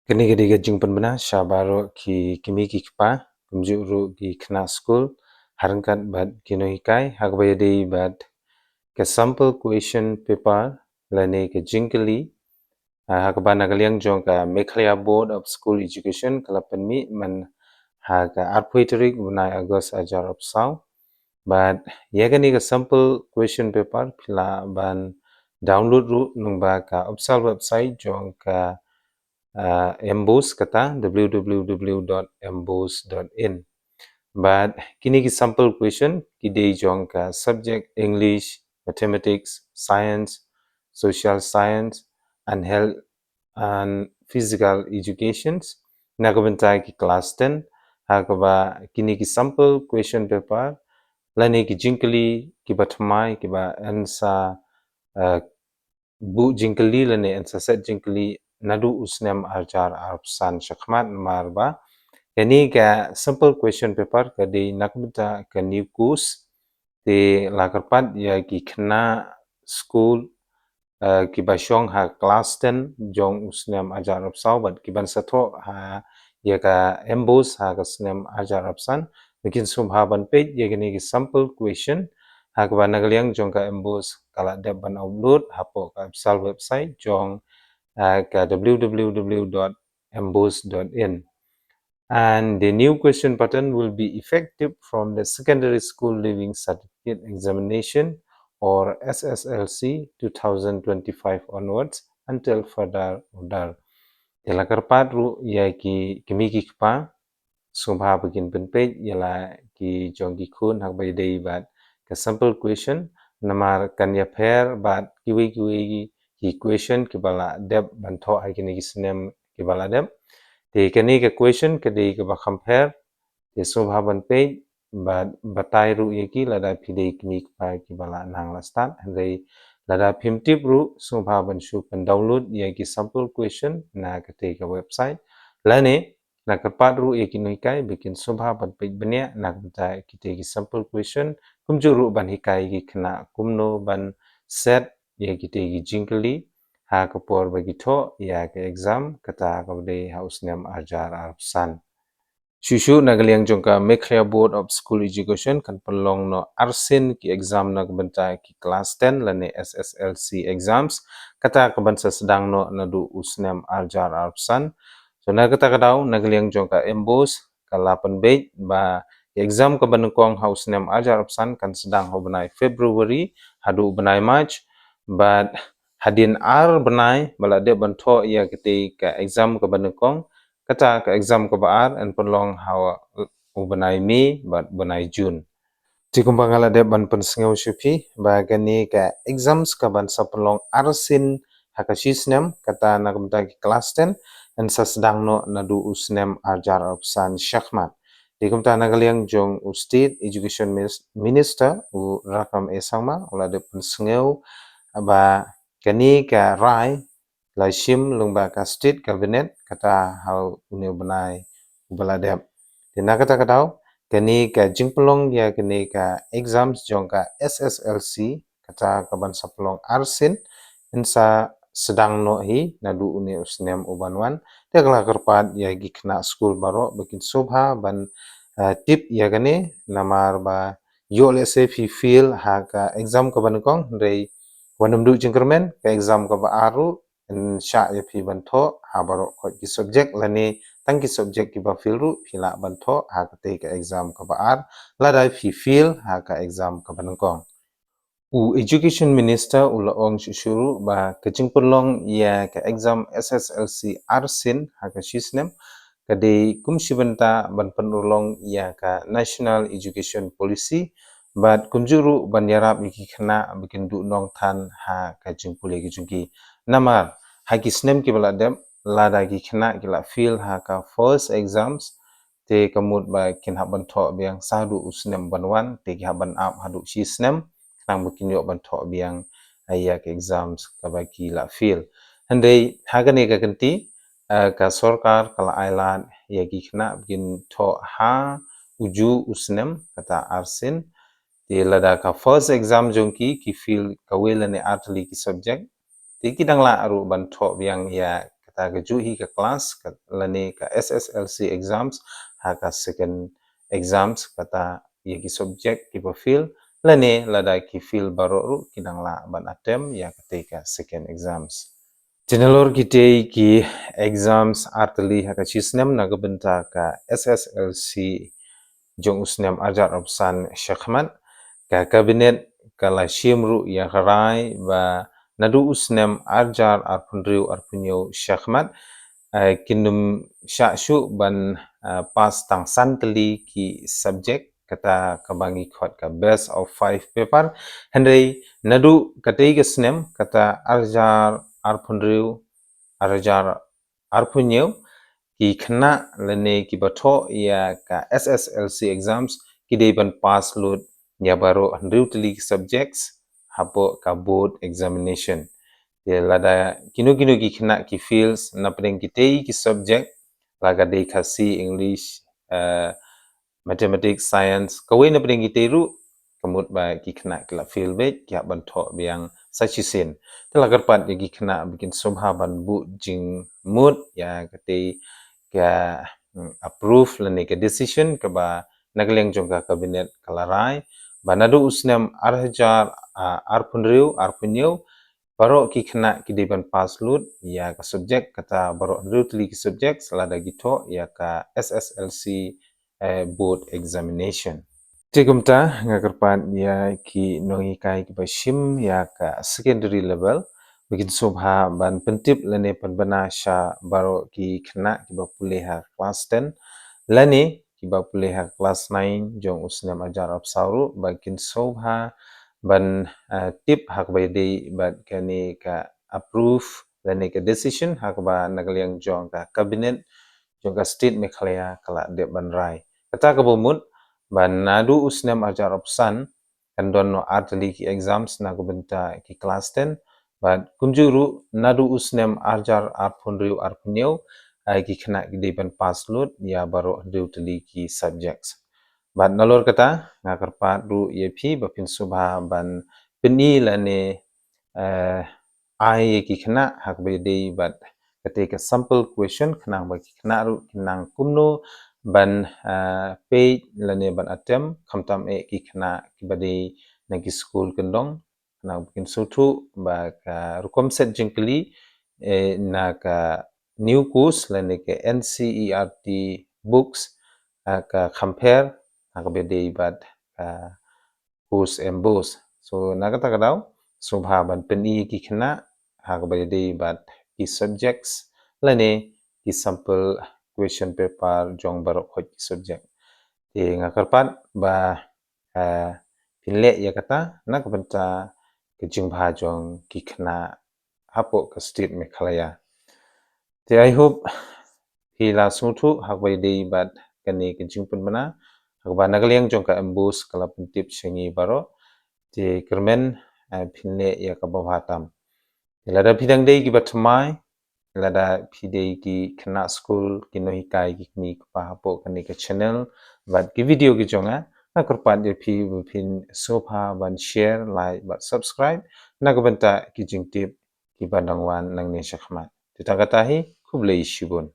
Gani-gani jingpan bena shabaro ki kimi ki kpa kumjuru ki khna school harangkat bad kino hikai hakbayade bad ke sample question paper lane ke jingkali hakba nagaliang jong ka Meghalaya Board of School Education kalapan mi man haga arpoiterik bunai Agos ajar opsau bad yagani ke sample question paper pila ban download ru nungba ka opsal website jong ka Embos kata www.embos.in. But kini ki sample question kide jong ka subject English, mathematics, science, social science, and health and physical educations. Nagabentai ki class 10 hakaba kini ki sample question paper lani ki jingkali ki batmai ki ba answer bu jingkali lani answer set jingkali nadu usnem ajar arpsan shakmat marba yani ka simple question paper ka di nakbita ka new course di lakarpat ya ki khna school ki basyong ha class 10 jong usnem ajar arpsau bat ki ban satho ha ya ka embos ha ka usnem ajar arpsan bikin subhaban page ya gini ki sample question ha ka nagaliang jong ka embos kala deb ban upload hapo ka website jong ka www.embos.in. And the new question pattern will be effective from the Secondary School Leaving Certificate Examination or SSLC 2025 onwards until further order. Yalakarpat ru ya ki kimi ki kpa subha begin penpej yala ki jongki kun hak bay day bat ka sample question namar kan ya pair bat kiwi ki question ki bala deb banto hai kini ki sinem ki bala deb thì kini ka question kadi ka ba compare thì subha ban page bat batai ru yaki lada pide kimi ki bala nang la start handai lada phim tip ru subha ban shu kan download yaki sample question na kate ka website lane na kapat ru yaki noikai bikin subha ban page banya na kata kite ki sample question kumjuru ban hikai ki khna kumno ban set yaki te ki jingkali ha kapor bagi tho ya ke exam kata kabde house name ajar arpsan shushu nagaliang jongka Meghalaya Board of School Education kan pelong no arsin ki exam na kabenta ki class 10 lane SSLC exams kata kabansa sedang no nadu usnem ajar arpsan so na kata kadau nagaliang jongka embos kalapan bej ba exam kabanukong house name ajar arpsan kan sedang ho benai February hadu benai March but hadin ar benai balade banto ya ketika exam kabanukong kata ka exam ka baar and penlong hawa benai Mei but benai June Tikumbang ala de ban pensengau syupi bagani ka exams ka ban sa penlong arsin hakashisnem kata na kumta ki class 10 and sa sedang no nadu usnem ajar opsan syakmat di kumta nagaliang jong State Education Minister u rakam esangma ula de pensengau ba kani ka rai la shim lungba ka State Cabinet kata hau uni benai ubaladep di na kata kadau kani ka jingpelong ya kani ka exams jong ka SSLC kata kaban sapelong arsin insa sedang no hi nadu uni usnem ubanwan tegla kerpat ya gikna school baro bikin subha ban tip ya kani namar ba yo lese fi feel ha ka exam kaban kong rei wanum du jingkermen ka exam ka ba aru sha ya pi banto ha baro ko ki subject lani tangki subject ki ba filru pila banto ha kate ka exam ka baar ladai fi fil ha ka exam ka banangkong u education minister ula ong shuru ba kajing pelong ya ka exam SSLC arsin ha ka shisnem kade kum shibanta ban penulong ya ka national education policy but kunjuru ban yarap ki khna bikin du nong than ha ka jingpule ki jungki namar ha ki snem ki bala dem lada ki khna ki la feel ha ka first exams te kamut ba kin haban tho biang sadu usnem banwan te ki haban ap hadu shi snem nang bikin yo ban tho biang ayak exams ka ba ki la feel handai hagane ka kanti ka sorkar kala ailan ya ki khna bikin tho ha uju usnem kata arsin te lada ka first exam jongki ki feel ka welane atli ki subject ti kidang la aru ban tho biang ya kata kejuhi ke kelas lani ke SSLC exams haka second exams kata yaki subject ki feel lani lada ki feel baru ru kidang la ban attempt ya ketika second exams. Jenelor kita ki exams arteli haka chisnem nagabenta ka SSLC jong usnem ajar opsan syakmat ka kabinet kala shimru ya harai ba nadu usnem ajar arpunriu arpunyo syakmat kinum syashu ban pas tang santeli ki subject kata kabangi khot ka best of 5 paper hendai nadu katai snem kata ajar arpunriu ajar arpunyo ki khna lene ki batho ya ka SSLC exams ki ban pass load ya baro handriu subjects hapo ka board examination ya lada kino ki khna ki fields na pring ki subject laga de kasi English mathematics science kawai na pring ru kamut ba ki khna kla field be kya ban tho biang sachisin telagar pat ki khna bikin subha ban bu jing mood ya kate kya approve lane ke decision ke ba nagleng jongka kabinet kalarai banadu usnam arhajar arpunriu arpunyo baro ki khna ki deban pass load ya ka subject kata baro rutli ki subject selada gito ya ka SSLC board examination. Tegumta ngakarpan ya ki nongi kai ki bashim ya ka secondary level bikin subha ban pentip lane panbana sha baro ki khna ki bapuleha class 10 lane ki bapuleha class 9 jong usnam ajar apsauru bakin subha ban tip hak bayde bat kani ka approve lane ka decision hak ba nagliang jong ka cabinet jong ka state Meghalaya kala de ban rai kata ka bomut ban nadu usnam ajar opsan kan dono artli ki exams na kubenta ki class 10 but kunjuru nadu usnam ajar arpunriu arpunyo ki khna ki deban pass load ya baro deutli ki subjects but nalor kata ngakarpat ru yepi bapin subha ban peni lane ai ki khna hak bede but ketika sample question khna ba ki khna ru kinang kumno ban page lane ban attempt khamtam ki khna ki bade nagi school kendong na bikin sutu ba ka rukom set jingkli na ka new course lane ke NCERT books ka compare ka bede bat course embos so nagata kadau subha ban peni ki khna ha ka bede bat ki subjects lane ki sample question paper jong barok khoj subject ngakarpat ba pinle ya kata nak benta kejing jong ki khna hapo ka state Meghalaya I hope hila sutu hak bayde bat kani kejing pun bana hak ba nagliang jong ka embus kala puntip shengi baro kermen pinle ya ka babatam lada pidang dei ki batmai lada pidei ki khna school kinohi kai ki kni pa hapo kani ka channel bat ki video ki jonga nakurpat je pi pin sofa ban share like bat subscribe nagabanta ki jingtip ki bandangwan nangni shakhmat titagatahi kublei shibun